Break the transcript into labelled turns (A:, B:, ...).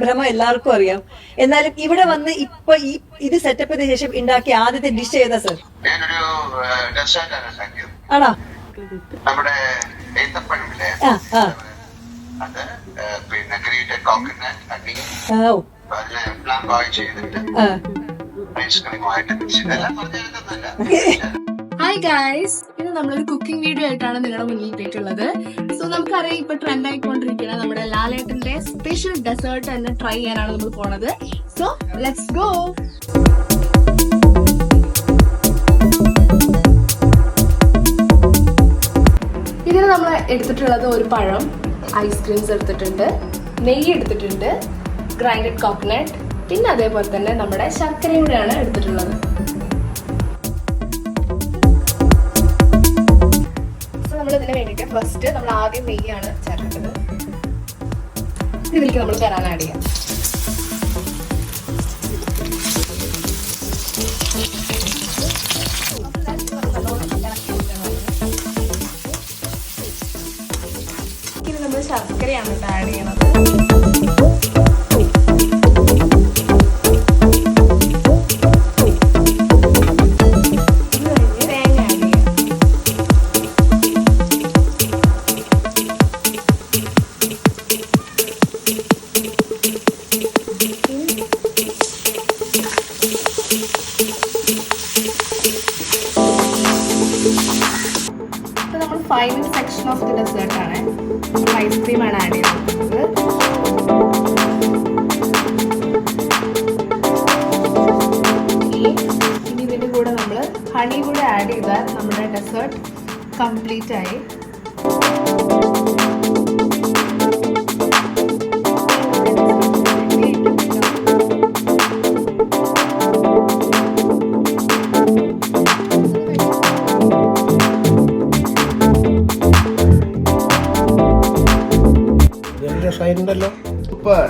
A: ഭ്രമം എല്ലാവർക്കും അറിയാം. എന്നാലും ഇവിടെ വന്ന് ഇപ്പൊ ഇത് സെറ്റപ്പ് ചെയ്ത ശേഷം ഉണ്ടാക്കിയ ആദ്യത്തെ ഡിഷ് ഏതാ സർ? ആണോ?
B: നമ്മുടെ ഏത്തപ്പഴമില്ലേ, അത് പിന്നെ grated coconut honey plum boil ചെയ്തിട്ട് ഐസ്ക്രീമുമായിട്ട് മിക്സ് ചെയ്തെല്ലാം പറഞ്ഞിരുന്നല്ല.
C: ഹായ് ഗായ്സ്, ഇത് നമ്മളൊരു കുക്കിംഗ് വീഡിയോ ആയിട്ടാണ് നിങ്ങളുടെ മുന്നിൽ പോയിട്ടുള്ളത്. സോ നമുക്കറിയാം ഇപ്പൊ ട്രെൻഡ് ആയിക്കൊണ്ടിരിക്കുന്ന നമ്മുടെ ലാലേട്ടന്റെ സ്പെഷ്യൽ ഡെസേർട്ട് തന്നെ ട്രൈ ചെയ്യാനാണ് നമ്മൾ പോണത്. So let's go. ഇതിന് നമ്മൾ എടുത്തിട്ടുള്ളത് ഒരു പഴം, ഐസ്ക്രീംസ് എടുത്തിട്ടുണ്ട്, നെയ്യ് എടുത്തിട്ടുണ്ട്, ഗ്രൈൻഡഡ് കോക്കനട്ട്, പിന്നെ അതേപോലെ തന്നെ നമ്മുടെ ശർക്കരയും കൂടെയാണ് എടുത്തിട്ടുള്ളത്. ഇതിന് വേണ്ടിയിട്ട് ഫസ്റ്റ് നമ്മൾ ആദ്യം നെയ്യാണ് ചേർക്കുന്നത്. ഇതിലേക്ക് നമ്മൾ കരാൻ ആഡ് ചെയ്യാം. ഇനി നമ്മൾ ശർക്കരയാണ് ആഡ് ചെയ്യണത്. Final section of the dessert ആണ്. ഐസ്ക്രീം ആണ് ആഡ് ചെയ്തിട്ടുള്ളത്. ഇനി ഇതിൻ്റെ കൂടെ നമ്മൾ ഹണി കൂടെ ആഡ് ചെയ്താൽ നമ്മുടെ ഡെസേർട്ട് കംപ്ലീറ്റ് ആയി.
D: ഷൈനുണ്ടല്ലോ, സൂപ്പർ.